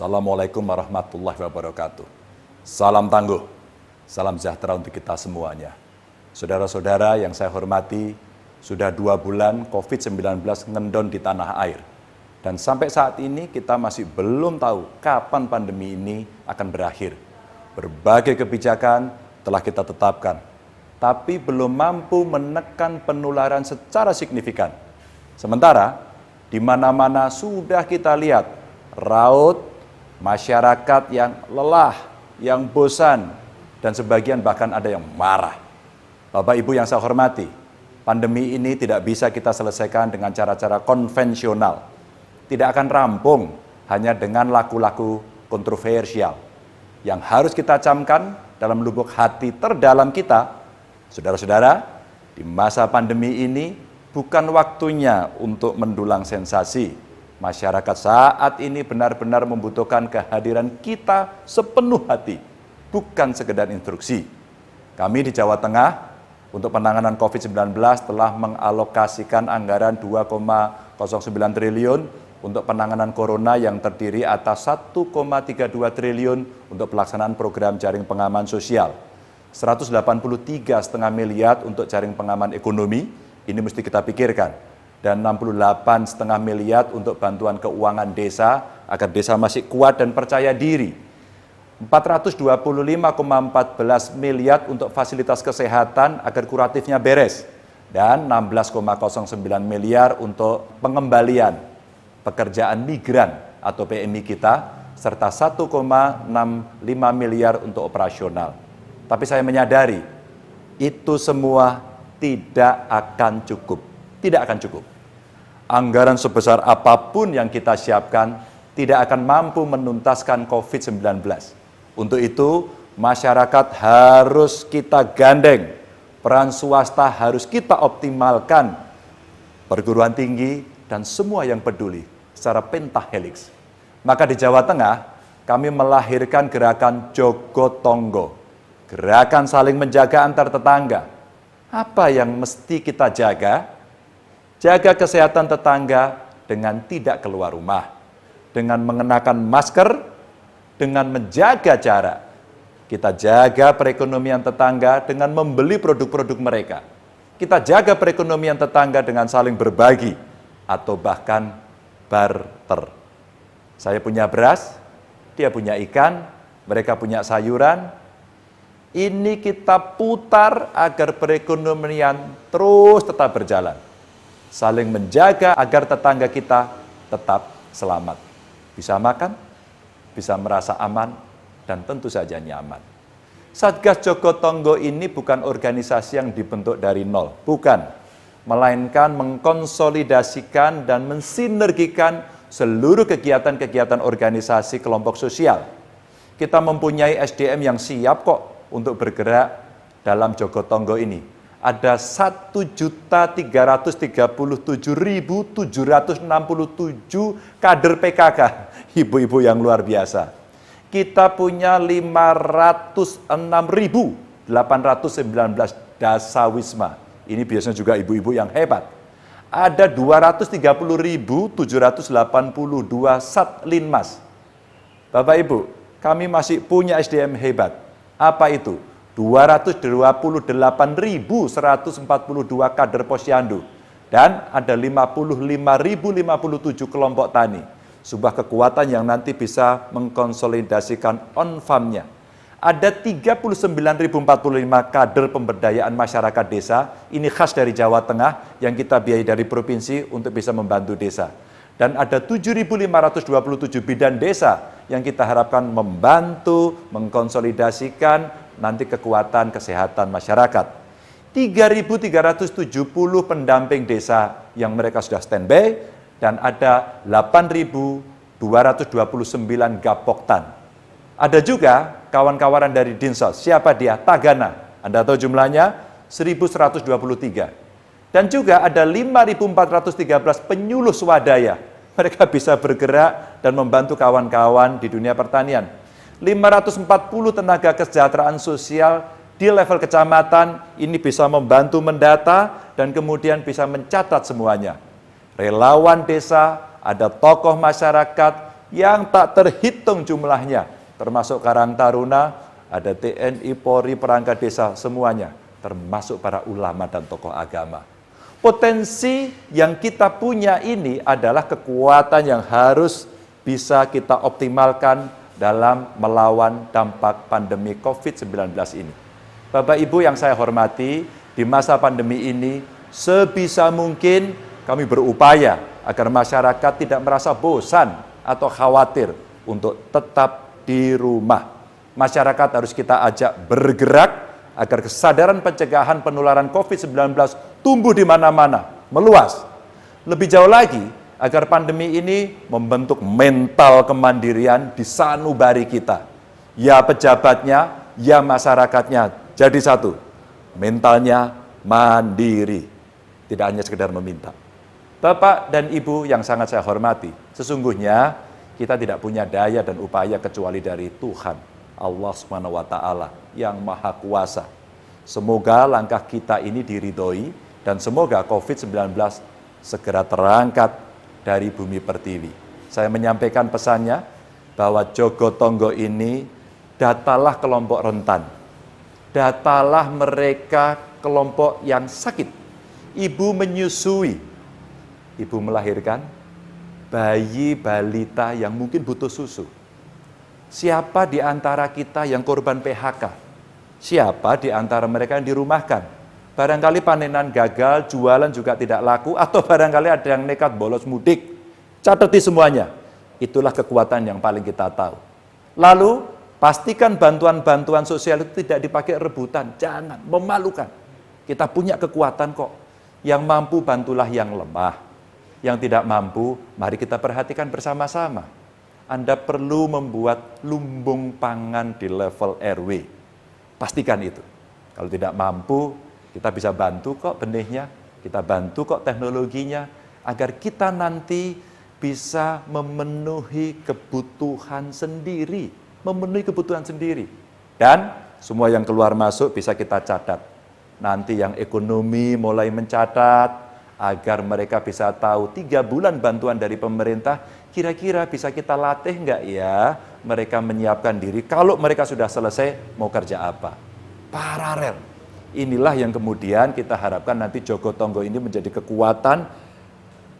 Assalamualaikum warahmatullahi wabarakatuh. Salam tangguh, salam sejahtera untuk kita semuanya. Saudara-saudara yang saya hormati, sudah 2 bulan COVID-19 ngendon di tanah air. Dan sampai saat ini kita masih belum tahu kapan pandemi ini akan berakhir. Berbagai kebijakan telah kita tetapkan, tapi belum mampu menekan penularan secara signifikan. Sementara, di mana-mana sudah kita lihat raut masyarakat yang lelah, yang bosan, dan sebagian bahkan ada yang marah. Bapak Ibu yang saya hormati, pandemi ini tidak bisa kita selesaikan dengan cara-cara konvensional. Tidak akan rampung hanya dengan laku-laku kontroversial. Yang harus kita camkan dalam lubuk hati terdalam kita, saudara-saudara, di masa pandemi ini bukan waktunya untuk mendulang sensasi. Masyarakat saat ini benar-benar membutuhkan kehadiran kita sepenuh hati, bukan sekedar instruksi. Kami di Jawa Tengah untuk penanganan COVID-19 telah mengalokasikan anggaran 2,09 triliun untuk penanganan corona yang terdiri atas 1,32 triliun untuk pelaksanaan program jaring pengaman sosial, 183,5 miliar untuk jaring pengaman ekonomi, ini mesti kita pikirkan, dan 68,5 miliar untuk bantuan keuangan desa agar desa masih kuat dan percaya diri. 425,14 miliar untuk fasilitas kesehatan agar kuratifnya beres. Dan 16,09 miliar untuk pengembalian pekerjaan migran atau PMI kita, serta 1,65 miliar untuk operasional. Tapi saya menyadari, itu semua tidak akan cukup. Tidak akan cukup. Anggaran sebesar apapun yang kita siapkan tidak akan mampu menuntaskan COVID-19. Untuk itu, masyarakat harus kita gandeng, peran swasta harus kita optimalkan, perguruan tinggi dan semua yang peduli secara pentahelix. Maka di Jawa Tengah, kami melahirkan gerakan Jogotonggo, gerakan saling menjaga antar tetangga. Apa yang mesti kita jaga? Jaga kesehatan tetangga dengan tidak keluar rumah, dengan mengenakan masker, dengan menjaga jarak. Kita jaga perekonomian tetangga dengan membeli produk-produk mereka. Kita jaga perekonomian tetangga dengan saling berbagi atau bahkan barter. Saya punya beras, dia punya ikan, mereka punya sayuran. Ini kita putar agar perekonomian terus tetap berjalan. Saling menjaga agar tetangga kita tetap selamat. Bisa makan, bisa merasa aman, dan tentu saja nyaman. Satgas Jogotonggo ini bukan organisasi yang dibentuk dari nol, bukan. Melainkan mengkonsolidasikan dan mensinergikan seluruh kegiatan-kegiatan organisasi kelompok sosial. Kita mempunyai SDM yang siap kok untuk bergerak dalam Jogotonggo ini. Ada 1.337.767 kader PKK, ibu-ibu yang luar biasa. Kita punya 506.819 dasawisma. Ini biasanya juga ibu-ibu yang hebat. Ada 230.782 satlinmas. Bapak Ibu, kami masih punya SDM hebat. Apa itu? 228.142 kader posyandu, dan ada 55.057 kelompok tani. Sebuah kekuatan yang nanti bisa mengkonsolidasikan on-farm-nya. Ada 39.045 kader pemberdayaan masyarakat desa, ini khas dari Jawa Tengah yang kita biayai dari provinsi untuk bisa membantu desa. Dan ada 7.527 bidan desa yang kita harapkan membantu, mengkonsolidasikan nanti kekuatan kesehatan masyarakat. 3.370 pendamping desa yang mereka sudah standby, dan ada 8.229 gapoktan. Ada juga kawan-kawan dari Dinsos. Siapa dia? Tagana. Anda tahu jumlahnya? 1.123. Dan juga ada 5.413 penyuluh swadaya. Mereka bisa bergerak dan membantu kawan-kawan di dunia pertanian. 540 tenaga kesejahteraan sosial di level kecamatan ini bisa membantu mendata dan kemudian bisa mencatat semuanya. Relawan desa, ada tokoh masyarakat, yang tak terhitung jumlahnya, termasuk Karang Taruna, ada TNI, Polri, perangkat desa, semuanya, termasuk para ulama dan tokoh agama. Potensi yang kita punya ini adalah kekuatan yang harus bisa kita optimalkan dalam melawan dampak pandemi COVID-19 ini. Bapak Ibu yang saya hormati, di masa pandemi ini sebisa mungkin kami berupaya agar masyarakat tidak merasa bosan atau khawatir untuk tetap di rumah. Masyarakat harus kita ajak bergerak agar kesadaran pencegahan penularan COVID-19 tumbuh di mana-mana, meluas. Lebih jauh lagi, agar pandemi ini membentuk mental kemandirian di sanubari kita. Ya pejabatnya, ya masyarakatnya, jadi satu. Mentalnya mandiri, tidak hanya sekedar meminta. Bapak dan Ibu yang sangat saya hormati, sesungguhnya kita tidak punya daya dan upaya kecuali dari Tuhan, Allah Subhanahu wa Ta'ala yang Maha Kuasa. Semoga langkah kita ini diridhoi dan semoga COVID-19 segera terangkat dari bumi pertiwi. Saya menyampaikan pesannya bahwa Jogotongo ini datalah kelompok rentan, datalah mereka kelompok yang sakit. Ibu menyusui, ibu melahirkan bayi balita yang mungkin butuh susu. Siapa di antara kita yang korban PHK? Siapa di antara mereka yang dirumahkan? Barangkali panenan gagal, jualan juga tidak laku, atau barangkali ada yang nekat bolos mudik. Catati semuanya. Itulah kekuatan yang paling kita tahu. Lalu, pastikan bantuan-bantuan sosial itu tidak dipakai rebutan. Jangan, memalukan. Kita punya kekuatan kok. Yang mampu bantulah yang lemah. Yang tidak mampu, mari kita perhatikan bersama-sama. Anda perlu membuat lumbung pangan di level RW. Pastikan itu. Kalau tidak mampu, kita bisa bantu kok benihnya, kita bantu kok teknologinya, agar kita nanti bisa memenuhi kebutuhan sendiri. Memenuhi kebutuhan sendiri. Dan semua yang keluar masuk bisa kita catat. Nanti yang ekonomi mulai mencatat, agar mereka bisa tahu 3 bulan bantuan dari pemerintah, kira-kira bisa kita latih nggak ya mereka menyiapkan diri, kalau mereka sudah selesai mau kerja apa. Paralel. Inilah yang kemudian kita harapkan nanti Jogotongo ini menjadi kekuatan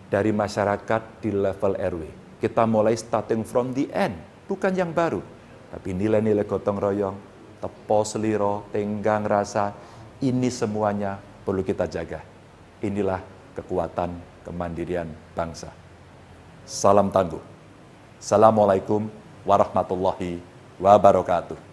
dari masyarakat di level RW. Kita mulai starting from the end, bukan yang baru. Tapi nilai-nilai gotong royong, tepo seliro, tenggang rasa, ini semuanya perlu kita jaga. Inilah kekuatan kemandirian bangsa. Salam tangguh. Assalamualaikum warahmatullahi wabarakatuh.